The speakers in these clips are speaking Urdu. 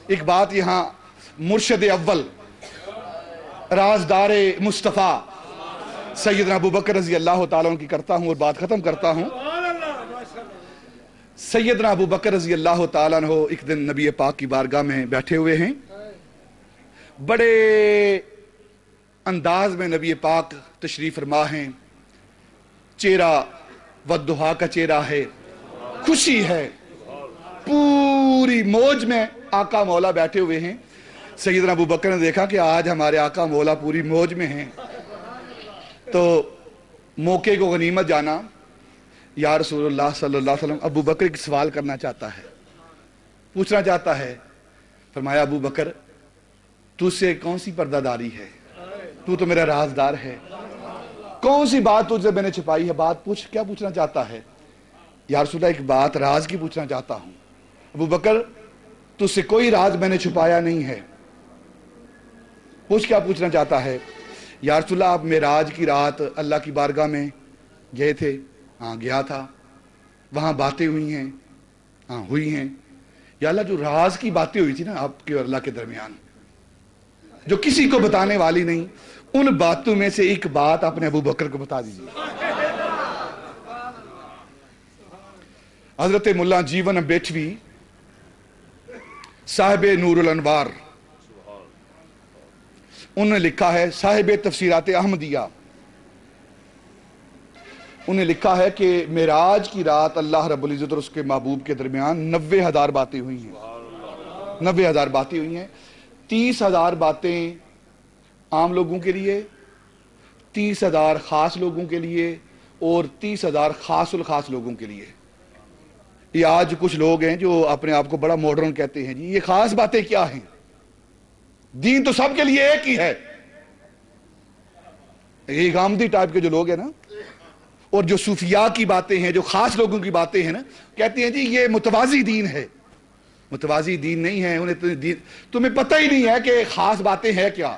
ایک بات یہاں مرشد اول رازدار مصطفیٰ سیدنا ابو بکر رضی اللہ تعالیٰ عنہ کی کرتا ہوں اور بات ختم کرتا ہوں۔ سیدنا ابو بکر رضی اللہ تعالیٰ عنہ ایک دن نبی پاک کی بارگاہ میں بیٹھے ہوئے ہیں، بڑے انداز میں نبی پاک تشریف فرما ہیں، چہرہ والضحیٰ کا چہرہ ہے، خوشی ہے، پوری موج میں آقا مولا بیٹھے ہوئے ہیں۔ سیدنا ابو بکر نے دیکھا کہ آج ہمارے آقا مولا پوری موج میں ہیں، تو موقع کو غنیمت جانا، یا رسول اللہ صلی اللہ علیہ وسلم ابو بکر ایک سوال کرنا چاہتا ہے، پوچھنا چاہتا ہے۔ فرمایا ابو بکر تجھ سے کون سی پردہ داری ہے، تو میرا رازدار ہے، کون سی بات تجھ سے میں نے چھپائی ہے، بات پوچھ، کیا پوچھنا چاہتا ہے؟ یا رسول اللہ ایک بات راز کی پوچھنا چاہتا ہوں۔ ابو بکر تجھ سے کوئی راز میں نے چھپایا نہیں ہے، پوچھ کیا پوچھنا چاہتا ہے؟ یا رسول اللہ آپ معراج کی رات اللہ کی بارگاہ میں گئے تھے؟ ہاں گیا تھا، وہاں باتیں ہوئی ہیں؟ ہاں ہوئی ہیں۔ یا اللہ جو راز کی باتیں ہوئی تھی نا آپ کے اور اللہ کے درمیان، جو کسی کو بتانے والی نہیں، ان باتوں میں سے ایک بات آپ نے ابو بکر کو بتا دیجیے۔ حضرت مولا جیون بیٹھوی صاحب نور الانوار، انہوں نے لکھا ہے، صاحب تفسیرات احمدیہ، انہیں لکھا ہے کہ معراج کی رات اللہ رب العزت اور اس کے محبوب کے درمیان 90,000 باتیں ہوئی ہیں، 90,000 باتیں ہوئی ہیں۔ 30,000 باتیں عام لوگوں کے لیے، 30,000 خاص لوگوں کے لیے، اور 30,000 خاص الخاص لوگوں کے لیے۔ یہ آج کچھ لوگ ہیں جو اپنے آپ کو بڑا ماڈرن کہتے ہیں، جی یہ خاص باتیں کیا ہیں، دین تو سب کے لیے ایک ہی ہے۔ یہ غامدی ٹائپ کے جو لوگ ہیں نا، اور جو صوفیاء کی باتیں ہیں، جو خاص لوگوں کی باتیں ہیں نا، کہتے ہیں جی یہ متوازی دین ہے۔ متوازی دین نہیں ہے، انہیں تمہیں پتہ ہی نہیں ہے کہ خاص باتیں ہیں کیا۔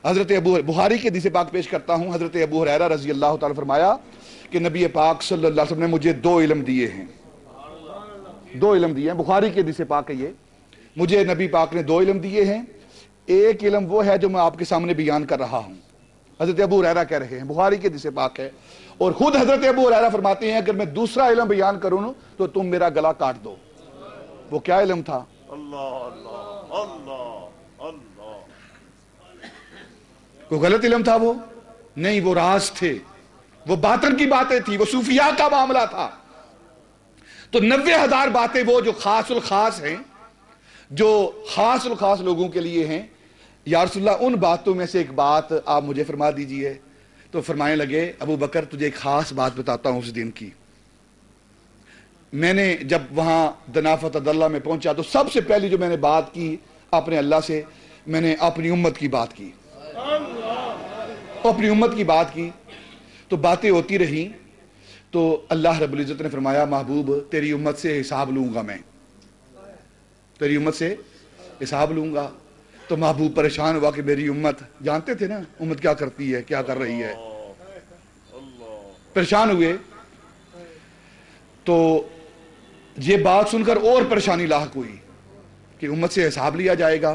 حضرت بخاری کے حدیث پاک پیش کرتا ہوں، حضرت ابو ہریرہ رضی اللہ تعالیٰ فرمایا کہ نبی پاک صلی اللہ علیہ وسلم نے مجھے 2 علم دیے ہیں، 2 علم دیے ہیں، بخاری کے حدیث پاک ہے یہ، مجھے نبی پاک نے 2 علم دیے ہیں۔ ایک علم وہ ہے جو میں آپ کے سامنے بیان کر رہا ہوں، حضرت ابو ہریرہ کہہ رہے ہیں، بخاری کے حدیث پاک ہے، اور خود حضرت ابو ہریرہ فرماتے ہیں اگر میں دوسرا علم بیان کروں تو تم میرا گلا کاٹ دو۔ وہ کیا علم تھا؟ کوئی غلط علم تھا وہ نہیں، وہ راز تھے، وہ باطن کی باتیں تھی، وہ صوفیاء کا معاملہ تھا۔ تو 90,000 باتیں وہ جو خاص الخاص ہیں، جو خاص الخاص لوگوں کے لیے ہیں۔ یا رسول اللہ ان باتوں میں سے ایک بات آپ مجھے فرما دیجئے۔ تو فرمانے لگے ابو بکر تجھے ایک خاص بات بتاتا ہوں اس دن کی۔ میں نے جب وہاں دنافت اللہ میں پہنچا تو سب سے پہلی جو میں نے بات کی اپنے اللہ سے، میں نے اپنی امت کی بات کی، اپنی امت کی بات کی۔ تو باتیں ہوتی رہیں تو اللہ رب العزت نے فرمایا محبوب تیری امت سے حساب لوں گا، میں تیری امت سے حساب لوں گا۔ تو محبوب پریشان ہوا کہ میری امت، جانتے تھے نا امت کیا کرتی ہے، کیا کر رہی ہے، پریشان ہوئے۔ تو یہ بات سن کر اور پریشانی لاحق ہوئی کہ امت سے حساب لیا جائے گا۔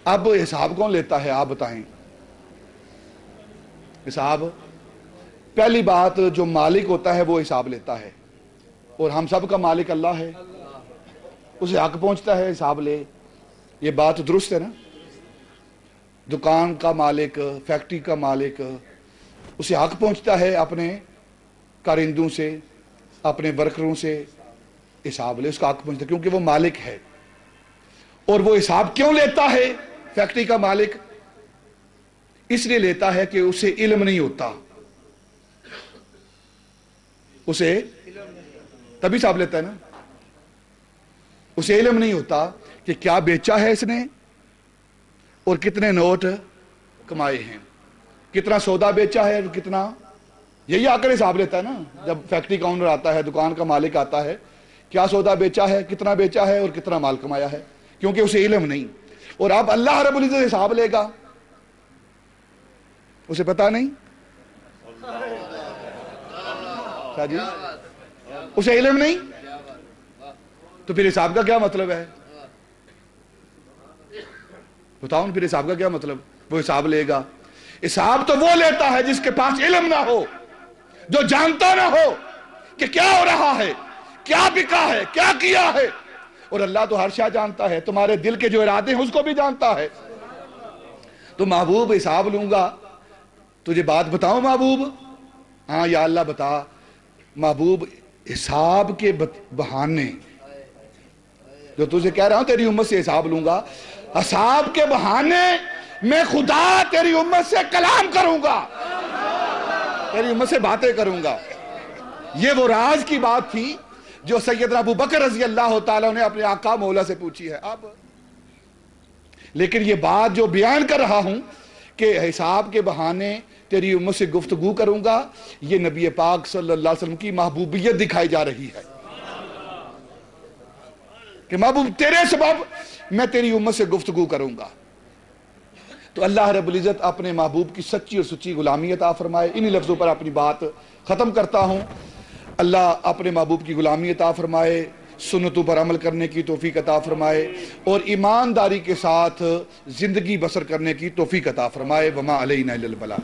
اب حساب کون لیتا ہے آپ بتائیں؟ حساب پہلی بات جو مالک ہوتا ہے وہ حساب لیتا ہے، اور ہم سب کا مالک اللہ ہے، اسے حق پہنچتا ہے حساب لے۔ یہ بات درست ہے نا؟ دکان کا مالک، فیکٹری کا مالک، اسے حق پہنچتا ہے اپنے کارندوں سے، اپنے ورکروں سے حساب لے، اس کا حق پہنچتا ہے کیونکہ وہ مالک ہے۔ اور وہ حساب کیوں لیتا ہے فیکٹری کا مالک؟ اس لیے لیتا ہے کہ اسے علم نہیں ہوتا، اسے تبھی حساب لیتا ہے نا، اسے علم نہیں ہوتا کہ کیا بیچا ہے اس نے اور کتنے نوٹ کمائے ہیں، کتنا سودا بیچا ہے اور کتنا، یہی آ کر حساب لیتا ہے نا۔ جب فیکٹری کا اونر آتا ہے، دکان کا مالک آتا ہے، کیا سودا بیچا ہے، کتنا بیچا ہے اور کتنا مال کمایا ہے، کیونکہ اسے علم نہیں۔ اور اب اللہ رب العزت حساب لے گا، اسے پتا نہیں، جی اسے علم نہیں، تو پھر حساب کا کیا مطلب ہے؟ بتاؤ پھر حساب کا کیا مطلب؟ وہ حساب لے گا؟ حساب تو وہ لیتا ہے جس کے پاس علم نہ ہو، جو جانتا نہ ہو کہ کیا ہو رہا ہے، کیا بکا ہے، کیا کیا ہے۔ اور اللہ تو ہر شے جانتا ہے، تمہارے دل کے جو ارادے ہیں اس کو بھی جانتا ہے۔ تو محبوب حساب لوں گا، تجھے بات بتاؤں محبوب؟ ہاں یا اللہ بتا۔ محبوب حساب کے بہانے، جو تجھے کہہ رہا ہوں تیری امت سے حساب لوں گا، حساب کے بہانے میں خدا تیری امت سے کلام کروں گا، تیری امت سے باتیں کروں گا۔ یہ وہ راز کی بات تھی جو سیدنا ابو بکر رضی اللہ تعالیٰ نے اپنے آقا مولا سے پوچھی ہے۔ اب لیکن یہ بات جو بیان کر رہا ہوں کہ حساب کے بہانے تیری امت سے گفتگو کروں گا، یہ نبی پاک صلی اللہ علیہ وسلم کی محبوبیت دکھائی جا رہی ہے کہ محبوب تیرے سبب میں تیری امت سے گفتگو کروں گا۔ تو اللہ رب العزت اپنے محبوب کی سچی اور سچی غلامی عطا فرمائے۔ انہی لفظوں پر اپنی بات ختم کرتا ہوں۔ اللہ اپنے محبوب کی غلامی عطا فرمائے، سنتوں پر عمل کرنے کی توفیق عطا فرمائے، اور ایمانداری کے ساتھ زندگی بسر کرنے کی توفیق عطا فرمائے۔ وما علینا الا البلاغ۔